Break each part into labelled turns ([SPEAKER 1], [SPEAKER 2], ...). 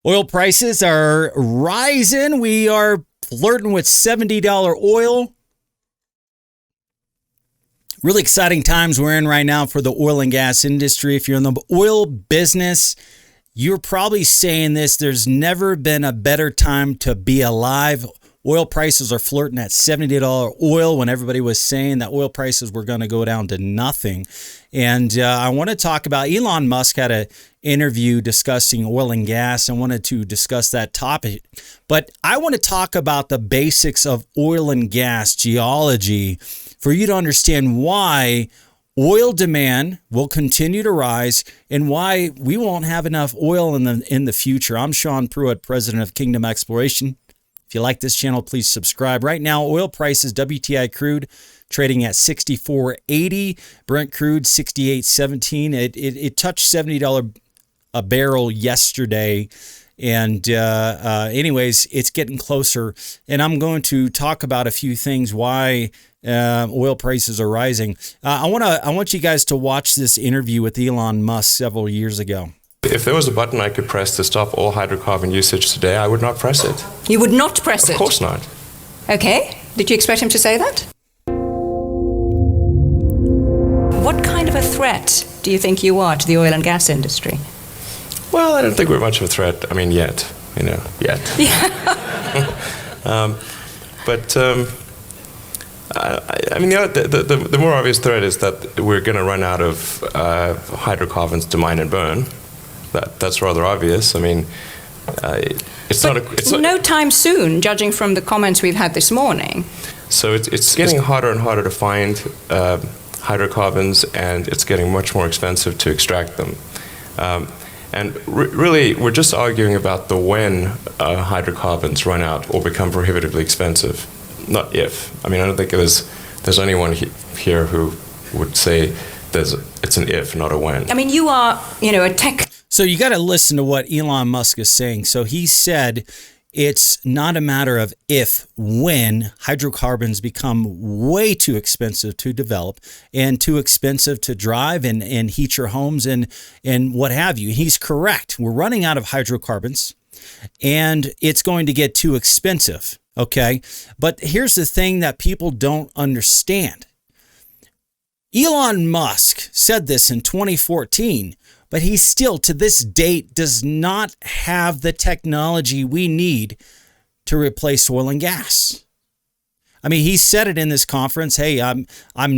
[SPEAKER 1] Oil prices are rising. We are flirting with $70 oil. Really exciting times we're in right now for the oil and gas industry. If you're in the oil business, you're probably saying this: there's never been a better time to be alive. Oil prices are flirting at $70 oil when everybody was saying that oil prices were going to go down to nothing. And I want to talk about Elon Musk had an interview discussing oil and gas. I wanted to discuss that topic. But I want to talk about the basics of oil and gas geology for you to understand why oil demand will continue to rise and why we won't have enough oil in the future. I'm Sean Pruitt, president of Kingdom Exploration. If you like this channel, please subscribe. Right now, oil prices, WTI crude trading at $64.80, Brent crude $68.17. It touched $70 a barrel yesterday. And anyways, it's getting closer. And I'm going to talk about a few things why oil prices are rising. I want you guys to watch this interview with Elon Musk several years ago.
[SPEAKER 2] If there was a button I could press to stop all hydrocarbon usage today, I would not press it.
[SPEAKER 3] You would not press it?
[SPEAKER 2] Of course not.
[SPEAKER 3] Okay. Did you expect him to say that? What kind of a threat do you think you are to the oil and gas industry?
[SPEAKER 2] Well, I don't think we're much of a threat. I mean, yet. Yet.
[SPEAKER 3] Yeah.
[SPEAKER 2] The more obvious threat is that we're going to run out of hydrocarbons to mine and burn. That's rather obvious. I mean,
[SPEAKER 3] no time soon, judging from the comments we've had this morning.
[SPEAKER 2] So it's getting harder and harder to find hydrocarbons, and it's getting much more expensive to extract them. Really, we're just arguing about the when hydrocarbons run out or become prohibitively expensive, not if. I mean, I don't think there's anyone here who would say it's an if, not a when.
[SPEAKER 3] I mean, you are, a tech.
[SPEAKER 1] So you got to listen to what Elon Musk is saying. So he said it's not a matter of if, when hydrocarbons become way too expensive to develop and too expensive to drive and heat your homes and what have you. He's correct. We're running out of hydrocarbons and it's going to get too expensive. Okay. But here's the thing that people don't understand. Elon Musk said this in 2014, but he still, to this date, does not have the technology we need to replace oil and gas. I mean, he said it in this conference, hey, I'm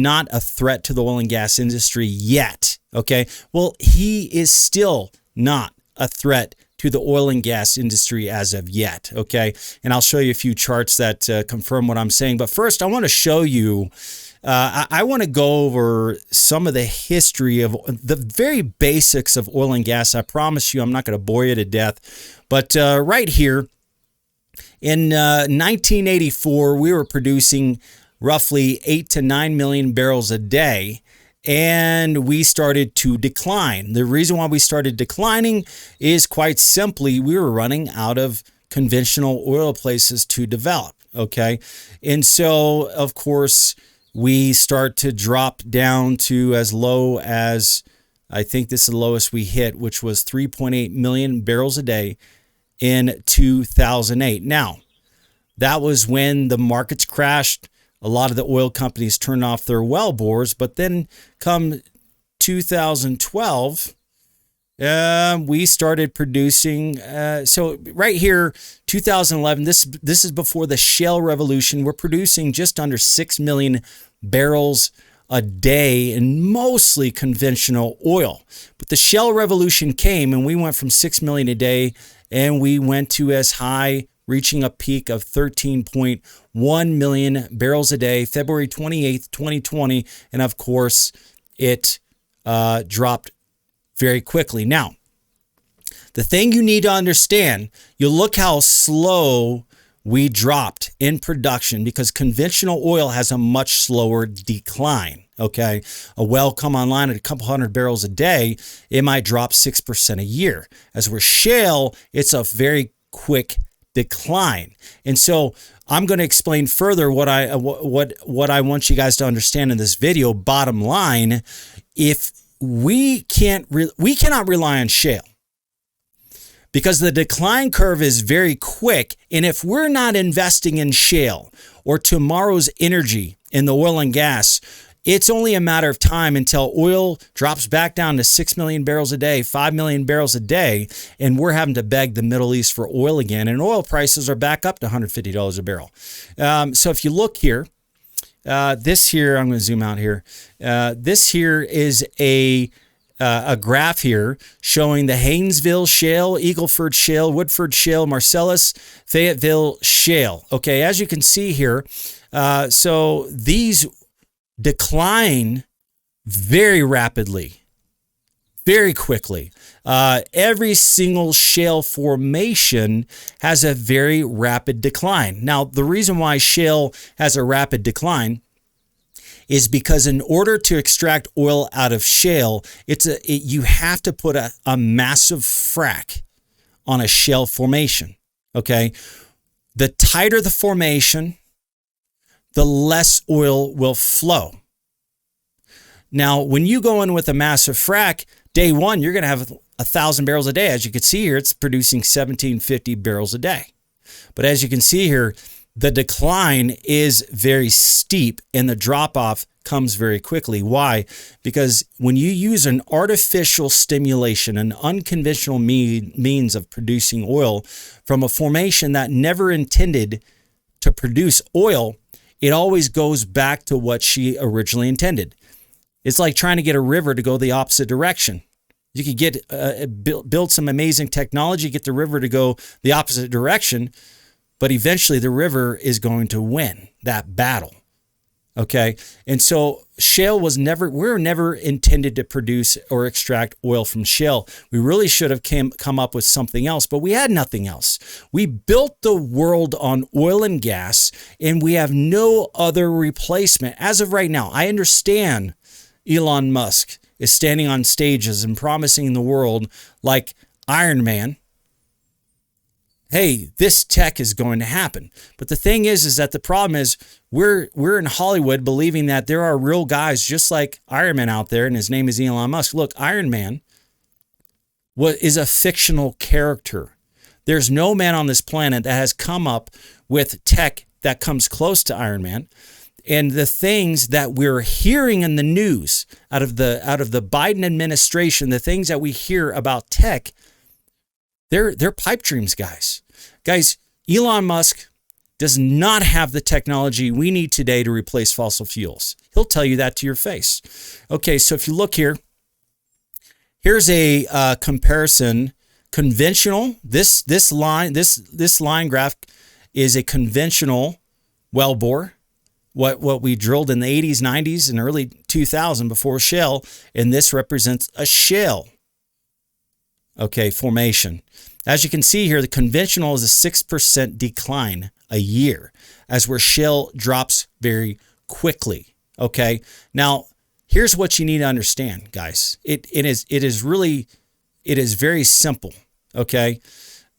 [SPEAKER 1] not a threat to the oil and gas industry yet, okay? Well, he is still not a threat to the oil and gas industry as of yet, okay? And I'll show you a few charts that confirm what I'm saying. But first, I want to show you I want to go over some of the history of the very basics of oil and gas. I promise you I'm not going to bore you to death. But right here, in 1984, we were producing roughly 8 to 9 million barrels a day, and we started to decline. The reason why we started declining is quite simply we were running out of conventional oil places to develop, okay? And so, of course, we start to drop down to as low as, I think this is the lowest we hit, which was 3.8 million barrels a day in 2008. Now, that was when the markets crashed. A lot of the oil companies turned off their well bores, but then come 2012, we started producing. So right here, 2011, this is before the shale revolution. We're producing just under 6 million barrels a day and mostly conventional oil. But the shale revolution came and we went from 6 million a day and we went to as high, reaching a peak of 13.1 million barrels a day, February 28th, 2020. And of course, it dropped very quickly. Now, the thing you need to understand, you look how slow we dropped in production because conventional oil has a much slower decline, okay? A well come online at a couple hundred barrels a day, it might drop 6% a year. As we're shale, it's a very quick decline. And so I'm going to explain further what I want you guys to understand in this video. Bottom line, if we cannot rely on shale because the decline curve is very quick. And if we're not investing in shale or tomorrow's energy in the oil and gas, it's only a matter of time until oil drops back down to 6 million barrels a day, 5 million barrels a day, and we're having to beg the Middle East for oil again. And oil prices are back up to $150 a barrel. So if you look here, this here, I'm going to zoom out here. This here is a graph here showing the Haynesville Shale, Eagleford Shale, Woodford Shale, Marcellus, Fayetteville Shale. Okay, as you can see here, so these decline very rapidly, very quickly. Every single shale formation has a very rapid decline. Now, the reason why shale has a rapid decline is because in order to extract oil out of shale, you have to put a massive frac on a shale formation, okay? The tighter the formation, the less oil will flow. Now, when you go in with a massive frac, day one, you're going to have 1,000 barrels a day. As you can see here, it's producing 1,750 barrels a day. But as you can see here, the decline is very steep and the drop-off comes very quickly. Why? Because when you use an artificial stimulation, an unconventional means of producing oil from a formation that never intended to produce oil, it always goes back to what she originally intended. It's like trying to get a river to go the opposite direction. You could get build some amazing technology, get the river to go the opposite direction, but eventually the river is going to win that battle. Okay? And so shale we're never intended to produce or extract oil from shale. We really should have come up with something else, but we had nothing else. We built the world on oil and gas, and we have no other replacement. As of right now, I understand Elon Musk is standing on stages and promising the world, like Iron Man, hey, this tech is going to happen. But the thing is that the problem is we're in Hollywood believing that there are real guys just like Iron Man out there, and his name is Elon Musk. Look, Iron Man is a fictional character. There's no man on this planet that has come up with tech that comes close to Iron Man. And the things that we're hearing in the news out of the Biden administration, the things that we hear about tech, they're pipe dreams, guys. Guys, Elon Musk does not have the technology we need today to replace fossil fuels. He'll tell you that to your face. Okay, so if you look here, here's a comparison. Conventional. This line graph is a conventional wellbore. What we drilled in the 80s, 90s, and early 2000 before shale, and this represents a shale, formation. As you can see here, the conventional is a 6% decline a year, as where shale drops very quickly. Okay, now here's what you need to understand, guys. It is very simple. Okay.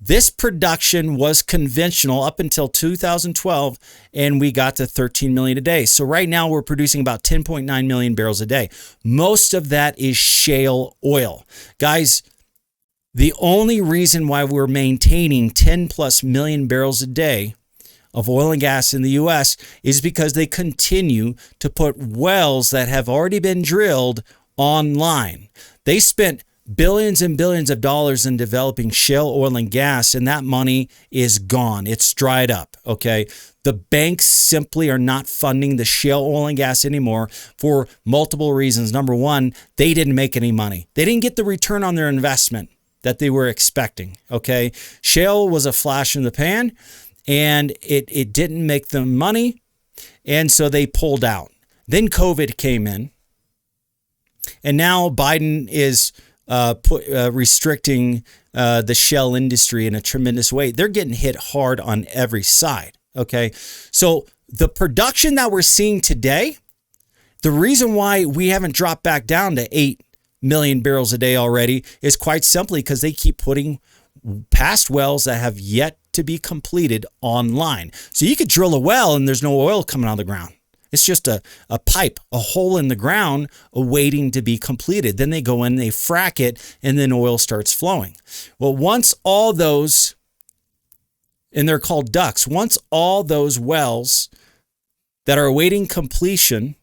[SPEAKER 1] This production was conventional up until 2012, and we got to 13 million a day. So right now we're producing about 10.9 million barrels a day. Most of that is shale oil. Guys, the only reason why we're maintaining 10 plus million barrels a day of oil and gas in the U.S. is because they continue to put wells that have already been drilled online. They spent billions and billions of dollars in developing shale oil and gas, and that money is gone. It's dried up, okay? The banks simply are not funding the shale oil and gas anymore for multiple reasons. Number one, they didn't make any money. They didn't get the return on their investment that they were expecting, okay? Shale was a flash in the pan, and it didn't make them money, and so they pulled out. Then COVID came in, and now Biden is restricting the shale industry in a tremendous way. They're getting hit hard on every side, okay? So the production that we're seeing today, the reason why we haven't dropped back down to 8 million barrels a day already is quite simply because they keep putting past wells that have yet to be completed online. So you could drill a well and there's no oil coming out of the ground. It's just a pipe, a hole in the ground awaiting to be completed. Then they go in, they frack it, and then oil starts flowing. Well, once all those, and they're called ducts, once all those wells that are awaiting completion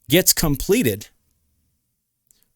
[SPEAKER 1] gets completed,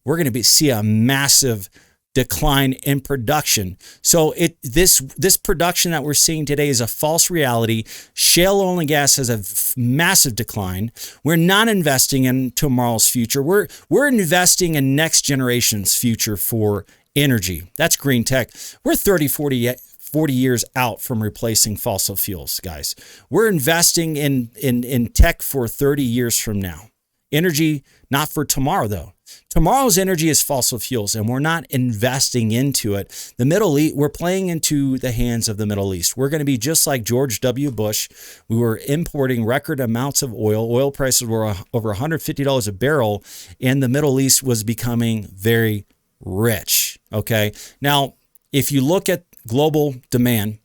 [SPEAKER 1] we're going to see a massive decline in production. So this production that we're seeing today is a false reality. Shale oil and gas has a massive decline. We're not investing in tomorrow's future. We're investing in next generation's future for energy. That's green tech. We're 40 years out from replacing fossil fuels, guys. We're investing in tech for 30 years from now. Energy, not for tomorrow, though. Tomorrow's energy is fossil fuels, and we're not investing into it. The Middle East, we're playing into the hands of the Middle East. We're going to be just like George W. Bush. We were importing record amounts of oil. Oil prices were over $150 a barrel, and the Middle East was becoming very rich. Okay. Now, if you look at global demand,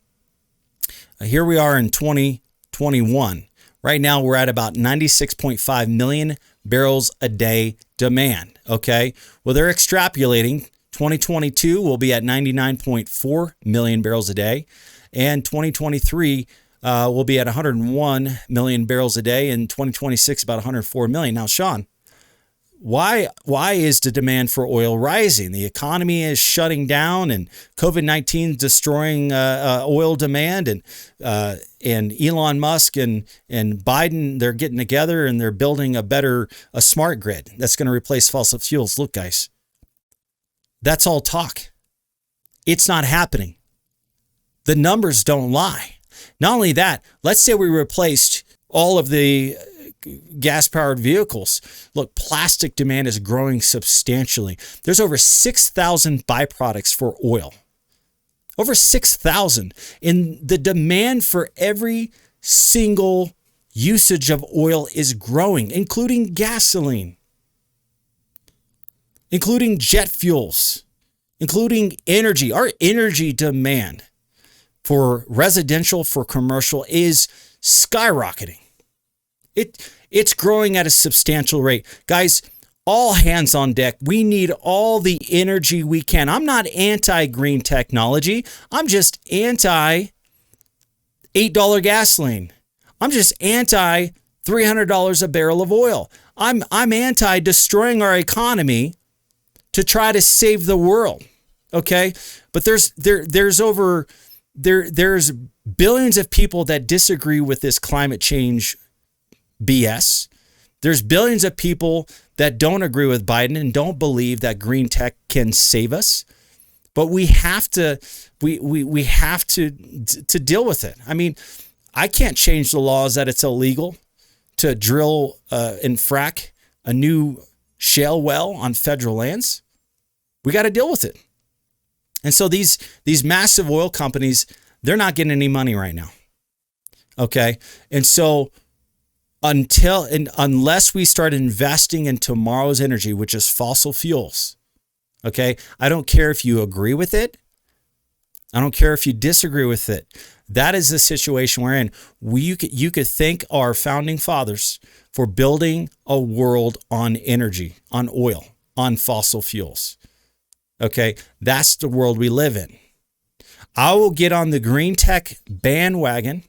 [SPEAKER 1] here we are in 2021. Right now, we're at about 96.5 million barrels a day demand. Okay. Well, they're extrapolating. 2022 will be at 99.4 million barrels a day, and 2023 will be at 101 million barrels a day, and 2026 about 104 million. Now, Sean, why is the demand for oil rising? The economy is shutting down, and COVID-19 destroying oil demand, and Elon Musk and Biden, they're getting together and they're building a smart grid that's going to replace fossil fuels. Look, guys, that's all talk. It's not happening. The numbers don't lie. Not only that, let's say we replaced all of the gas-powered vehicles. Look, plastic demand is growing substantially. There's over 6,000 byproducts for oil. Over 6,000. And the demand for every single usage of oil is growing, including gasoline, including jet fuels, including energy. Our energy demand for residential, for commercial is skyrocketing. It's growing at a substantial rate. Guys, all hands on deck. We need all the energy we can. I'm not anti-green technology. I'm just anti-$8 gasoline. I'm just anti-$300 a barrel of oil. I'm anti-destroying our economy to try to save the world. Okay? But there's billions of people that disagree with this climate change BS. There's billions of people that don't agree with Biden and don't believe that green tech can save us. But we have to deal with it. I mean, I can't change the laws that it's illegal to drill and frack a new shale well on federal lands. We got to deal with it. And so these massive oil companies, they're not getting any money right now. Okay? And so unless we start investing in tomorrow's energy, which is fossil fuels, okay? I don't care if you agree with it. I don't care if you disagree with it. That is the situation we're in. You could thank our founding fathers for building a world on energy, on oil, on fossil fuels. Okay? That's the world we live in. I will get on the green tech bandwagon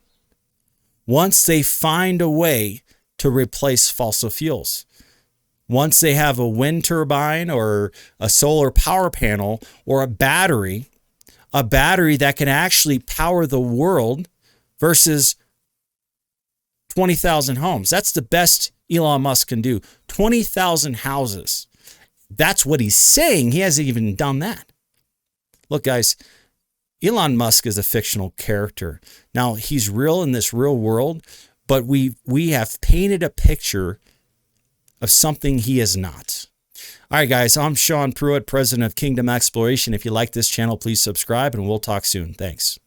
[SPEAKER 1] once they find a way to replace fossil fuels. Once they have a wind turbine or a solar power panel or a battery that can actually power the world versus 20,000 homes. That's the best Elon Musk can do. 20,000 houses. That's what he's saying. He hasn't even done that. Look, guys, Elon Musk is a fictional character. Now, he's real in this real world, but we have painted a picture of something he is not. All right, guys, I'm Sean Pruitt, president of Kingdom Exploration. If you like this channel, please subscribe, and we'll talk soon. Thanks.